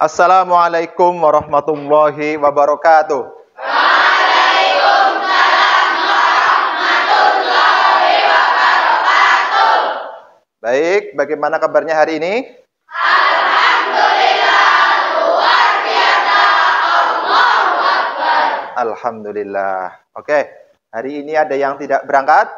Assalamualaikum warahmatullahi wabarakatuh. Waalaikumsalam warahmatullahi wabarakatuh. Baik, bagaimana kabarnya hari ini? Alhamdulillah, luar biasa. Allahu Akbar. Alhamdulillah. Oke, hari ini ada yang tidak berangkat?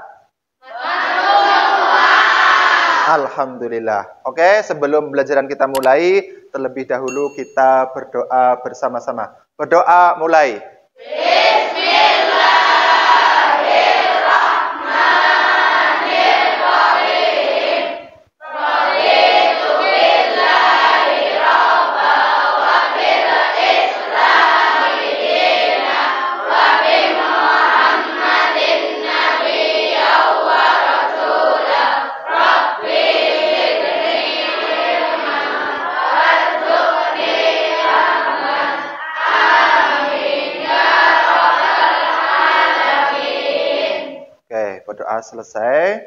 Alhamdulillah. Oke, sebelum pembelajaran kita mulai, terlebih dahulu kita berdoa bersama-sama. Berdoa mulai. Bismillahirrahmanirrahim. Raditu billahi rabba wa bil islami dina wa bi Muhammadin nabiyya wa rasulah. Rabbi zidni ilman warzuqni rahman. Amin ya rabbal alamin. Oke, berdoa selesai.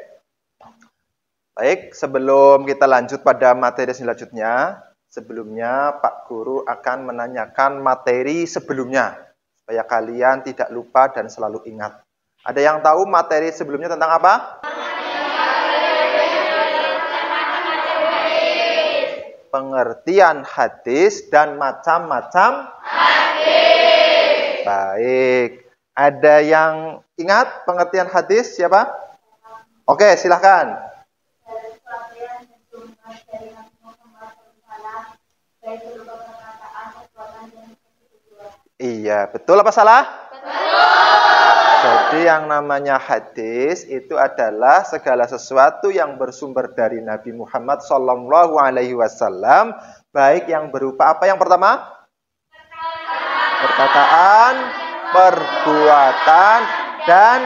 Baik, sebelum kita lanjut pada materi selanjutnya, sebelumnya Pak Guru akan menanyakan materi sebelumnya, supaya kalian tidak lupa dan selalu ingat. Ada yang tahu materi sebelumnya tentang apa? Pengertian hadis dan macam-macam hadis. Baik, ada yang ingat pengertian hadis? Siapa? Oke, silahkan. Iya, betul apa salah? Jadi yang namanya hadis itu adalah segala sesuatu yang bersumber dari Nabi Muhammad SAW, baik yang berupa apa yang pertama? Perkataan, perbuatan, dan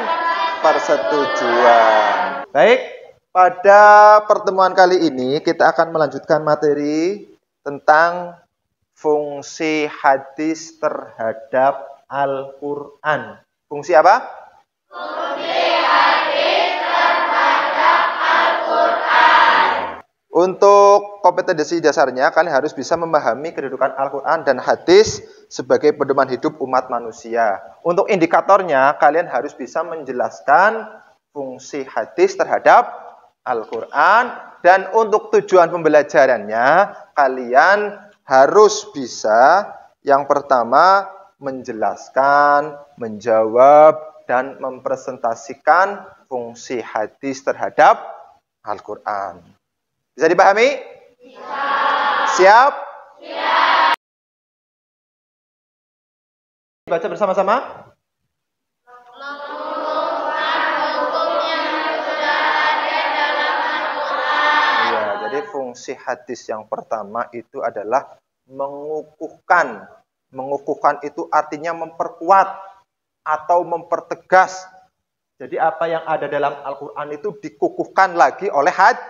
persetujuan. Baik, pada pertemuan kali ini kita akan melanjutkan materi tentang fungsi hadis terhadap Al-Quran. Fungsi apa? Fungsi hadis terhadap Al-Quran. Untuk kompetensi dasarnya, kalian harus bisa memahami kedudukan Al-Quran dan hadis sebagai pedoman hidup umat manusia. Untuk indikatornya, kalian harus bisa menjelaskan fungsi hadis terhadap Al-Quran. Dan untuk tujuan pembelajarannya, kalian harus bisa yang pertama menjelaskan, menjawab, dan mempresentasikan fungsi hadis terhadap Al-Quran. Bisa dipahami? Bisa. Siap? Siap. Baca bersama-sama. Iya, jadi fungsi hadis yang pertama itu adalah mengukuhkan. Mengukuhkan itu artinya memperkuat atau mempertegas. Jadi apa yang ada dalam Al-Quran itu dikukuhkan lagi oleh hadis.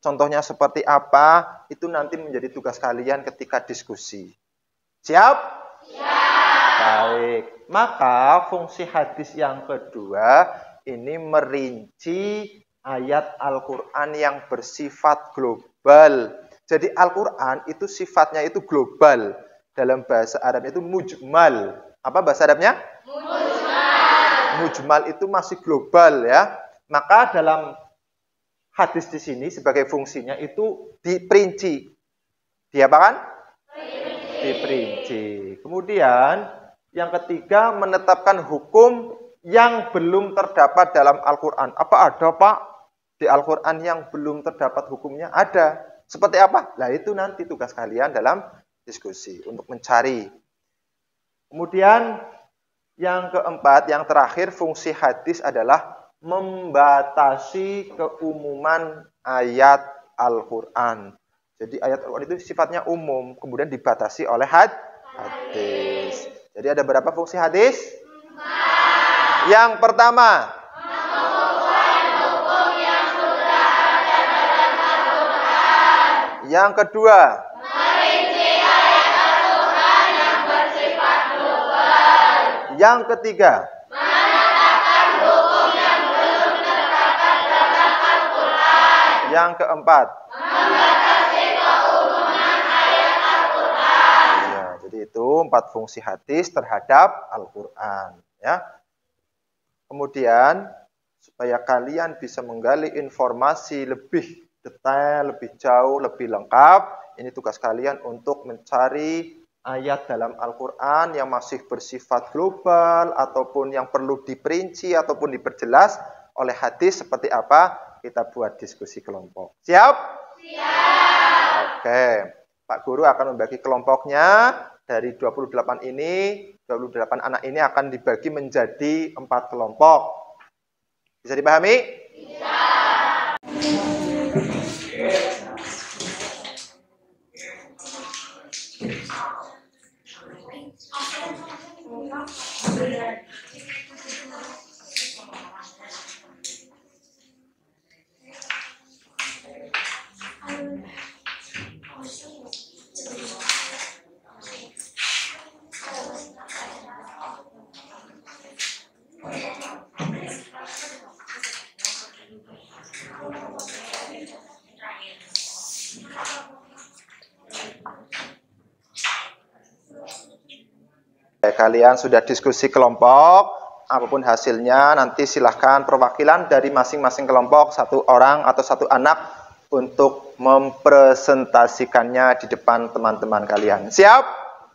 Contohnya seperti apa, itu nanti menjadi tugas kalian ketika diskusi. Siap? Siap. Baik. Maka fungsi hadis yang kedua ini merinci ayat Al-Quran yang bersifat global. Jadi Al-Quran itu sifatnya itu global. Dalam bahasa Arab itu mujmal. Apa bahasa Arabnya? Mujmal itu masih global ya. Maka dalam hadis di sini sebagai fungsinya itu diperinci. Diapakan? Diperinci. Kemudian yang ketiga menetapkan hukum yang belum terdapat dalam Al-Quran. Apa ada Pak? Di Al-Quran yang belum terdapat hukumnya? Ada. Seperti apa? Nah itu nanti tugas kalian dalam diskusi untuk mencari. Kemudian yang keempat, yang terakhir fungsi hadis adalah membatasi keumuman ayat Al-Quran. Jadi ayat Al-Quran itu sifatnya umum, kemudian dibatasi oleh hadis. Jadi ada berapa fungsi hadis? 4. Yang pertama, yang kedua, merinci ayat Al-Quran yang bersifat global. Yang ketiga, menetapkan hukum yang belum terdapat dalam Al-Quran. Yang keempat, Membatasi keumuman Jadi itu 4 fungsi hadis terhadap Al-Quran. Ya. Kemudian supaya kalian bisa menggali informasi lebih detail, lebih jauh, lebih lengkap, ini tugas kalian untuk mencari ayat dalam Al-Quran yang masih bersifat global ataupun yang perlu diperinci ataupun diperjelas oleh hadis seperti apa, kita buat diskusi kelompok. Siap? Siap. Oke, Pak Guru akan membagi kelompoknya. Dari 28 ini, 28 anak ini akan dibagi menjadi 4 kelompok. Bisa dipahami? Bisa. Kalian sudah diskusi kelompok, apapun hasilnya nanti silahkan perwakilan dari masing-masing kelompok, 1 orang atau 1 anak untuk mempresentasikannya di depan teman-teman kalian. Siap?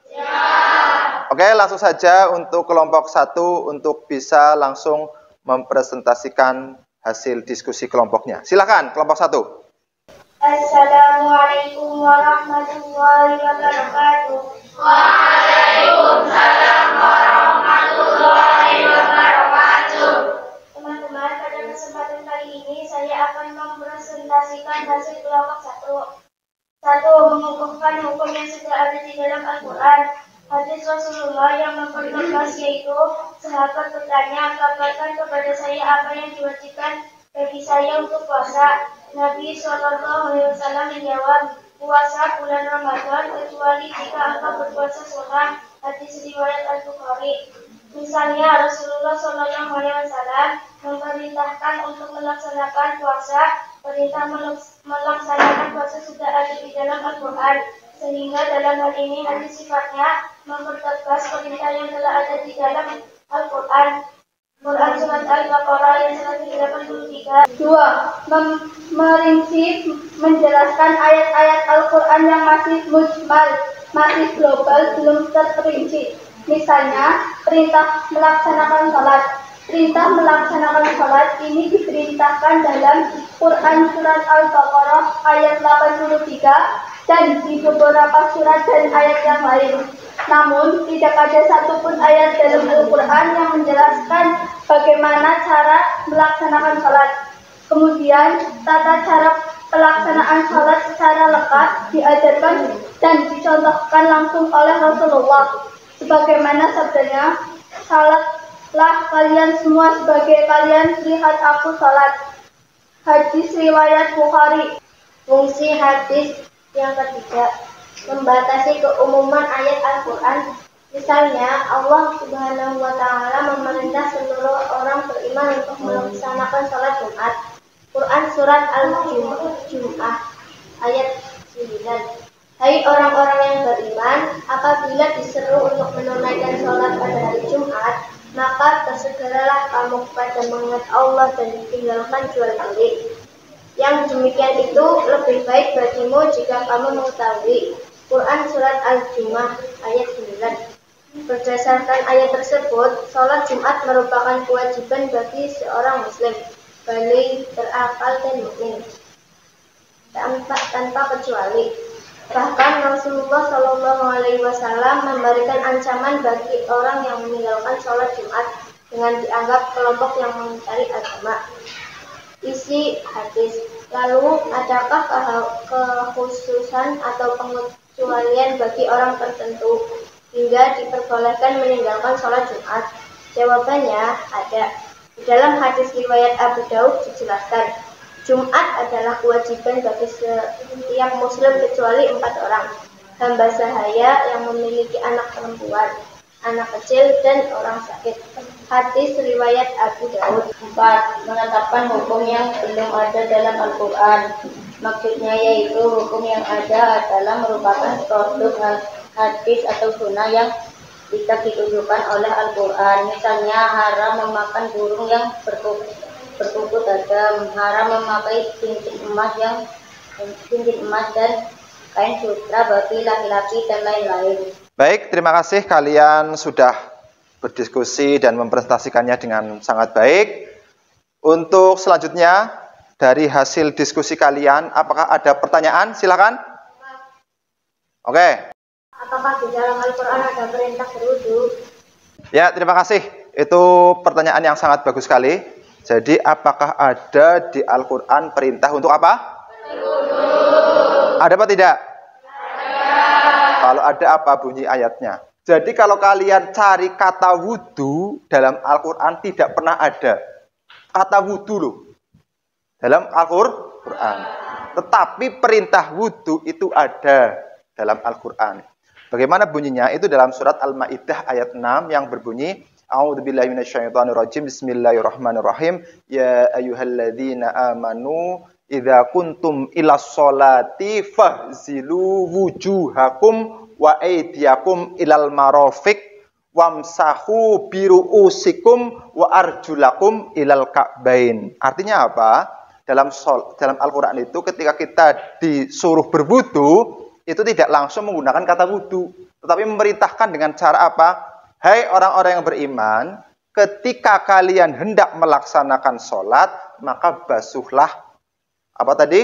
Siap. Oke, langsung saja untuk kelompok 1 untuk bisa langsung mempresentasikan hasil diskusi kelompoknya. Silakan kelompok 1. Assalamualaikum warahmatullahi wabarakatuh. Waalaikumsalam warahmatullahi wabarakatuh. Teman-teman, pada kesempatan kali ini saya akan mempresentasikan hasil kelompok 1. 1. Mengukuhkan hukum yang sudah ada di dalam Al-Quran. Hadis Rasulullah yang mempertegas yaitu, sahabat bertanya, kabarkan kepada saya apa yang diwajibkan bagi saya untuk puasa. Nabi SAW menjawab, puasa bulan Ramadan kecuali jika engkau berpuasa seorang. Hadis riwayat Al-Bukhari. Misalnya Rasulullah SAW memerintahkan untuk melaksanakan puasa. Perintah melaksanakan puasa sudah ada di dalam Al-Quran, sehingga dalam hal ini hadis sifatnya mempertegas perintah yang telah ada di dalam Al-Quran. Quran Surat Al-Baqarah ayat 183. 2. Merinci menjelaskan ayat-ayat Al-Quran yang masih mujmal, masih global, belum terperinci. Misalnya, perintah melaksanakan salat. Perintah melaksanakan salat ini diperintahkan dalam Quran Surat Al-Baqarah ayat 83 dan di beberapa surat dan ayat yang lain. Namun, tidak ada satupun ayat dalam Al-Quran yang menjelaskan bagaimana cara melaksanakan salat. Kemudian, tata cara pelaksanaan salat secara lengkap diajarkan dan dicontohkan langsung oleh Rasulullah. Sebagaimana sabdanya, salatlah kalian semua sebagai kalian lihat aku salat. Hadis riwayat Bukhari. Fungsi hadis yang ketiga, membatasi keumuman ayat Al-Quran. Misalnya, Allah Subhanahu wa Ta'ala memerintah seluruh orang beriman untuk melaksanakan salat Jumat. Quran Surat Al-Jum'ah ayat 9. Hai orang-orang yang beriman, apabila diseru untuk menunaikan salat pada hari Jumat, maka bersegeralah kamu kepada mengingat Allah dan tinggalkan jual beli. Yang demikian itu lebih baik bagimu jika kamu mengetahui. Quran Surat Al-Jum'ah ayat 9. Berdasarkan ayat tersebut, sholat Jumat merupakan kewajiban bagi seorang muslim, baligh, berakal dan mukmin, tanpa kecuali. Bahkan Rasulullah SAW memberikan ancaman bagi orang yang meninggalkan sholat Jumat dengan dianggap kelompok yang mengingkari agama. Isi hadis. Lalu, adakah kekhususan atau pengecualian bagi orang tertentu hingga diperbolehkan meninggalkan sholat Jumat? Jawabannya ada. Di dalam hadis riwayat Abu Daud dijelaskan, Jumat adalah kewajiban bagi setiap muslim kecuali 4 orang. Hamba sahaya yang memiliki anak perempuan, anak kecil, dan orang sakit. Hadis riwayat Abu Daud. 4. Menetapkan hukum yang belum ada dalam Al-Quran. Maksudnya yaitu hukum yang ada adalah merupakan produk hadis atau sunnah yang bisa ditunjukkan oleh Al-Quran. Misalnya haram memakan burung yang berkuku tajam, haram memakai cincin emas dan kain sutra bagi laki-laki dan lain-lain. Baik, terima kasih kalian sudah berdiskusi dan mempresentasikannya dengan sangat baik. Untuk selanjutnya, dari hasil diskusi kalian, apakah ada pertanyaan? Silakan. Oke. Apakah di dalam Al-Quran ada perintah berwudu? Ya, terima kasih. Itu pertanyaan yang sangat bagus sekali. Jadi, apakah ada di Al-Quran perintah untuk apa? Berwudu. Ada apa tidak? Ada. Kalau ada, apa bunyi ayatnya? Jadi, kalau kalian cari kata wudu dalam Al-Quran tidak pernah ada. Kata wudu loh. Dalam Al-Quran. Tetapi perintah wudu itu ada dalam Al-Quran. Bagaimana bunyinya? Itu dalam surat Al-Maidah ayat 6 yang berbunyi, A'udzubillahi minasyaitonirrajim, Bismillahirrahmanirrahim. Ya ayyuhalladzina amanu idza kuntum ilas sholati fahzilu wujuhakum wa aydiyakum ilal marafiq wamsahu biru'usikum wa arjulakum ilal ka'bain. Artinya apa? Dalam Al-Quran itu ketika kita disuruh berwudu, itu tidak langsung menggunakan kata wudu, tetapi memerintahkan dengan cara apa? Hai orang-orang yang beriman, ketika kalian hendak melaksanakan sholat, maka basuhlah apa tadi?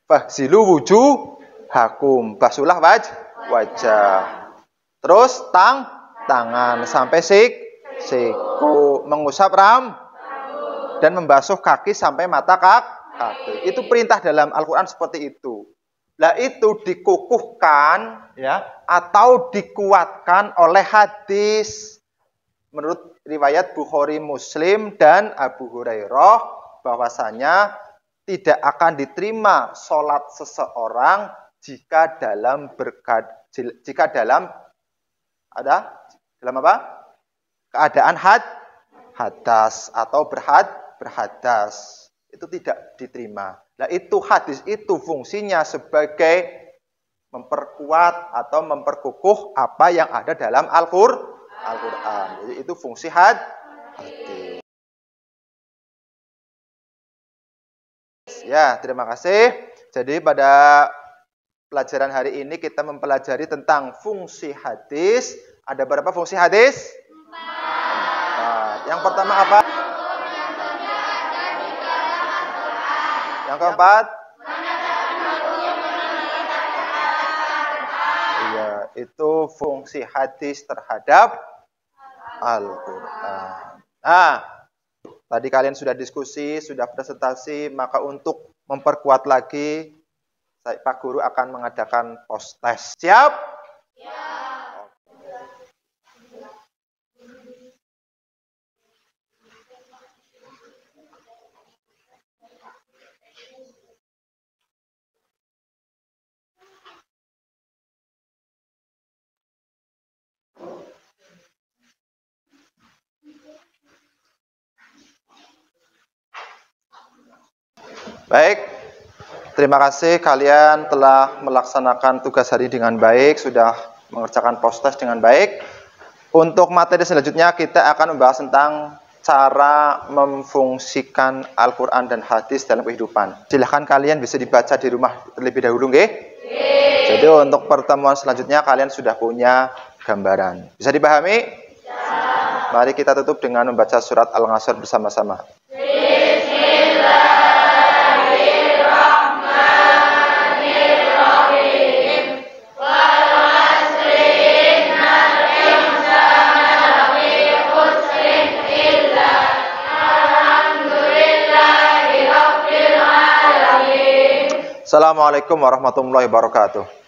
Fahzilu wujuhakum, basuhlah wajah. Terus tangan sampai siku, mengusap dan membasuh kaki sampai mata kaki. Itu perintah dalam Al-Quran seperti itu. Lah itu dikukuhkan ya atau dikuatkan oleh hadis. Menurut riwayat Bukhari, Muslim dan Abu Hurairah bahwasanya tidak akan diterima sholat seseorang jika dalam apa? Keadaan hadas atau berhadas. Itu tidak diterima. Nah, itu hadis itu fungsinya sebagai memperkuat atau memperkukuh apa yang ada dalam Al-Quran. Jadi itu fungsi hadis. Ya, terima kasih. Jadi pada pelajaran hari ini kita mempelajari tentang fungsi hadis. Ada berapa fungsi hadis? 4. Yang pertama apa? Yang keempat? Iya, itu fungsi hadis terhadap Al-Quran. Nah, tadi kalian sudah diskusi, sudah presentasi, maka untuk memperkuat lagi, Pak Guru akan mengadakan post test. Siap? Siap. Baik, terima kasih kalian telah melaksanakan tugas hari dengan baik, sudah mengerjakan post test dengan baik. Untuk materi selanjutnya kita akan membahas tentang cara memfungsikan Al-Quran dan hadis dalam kehidupan. Silahkan kalian bisa dibaca di rumah terlebih dahulu, nggih? Jadi untuk pertemuan selanjutnya kalian sudah punya gambaran. Bisa dipahami? Ya. Mari kita tutup dengan membaca surat Al-Ngasr bersama-sama. Assalamualaikum warahmatullahi wabarakatuh.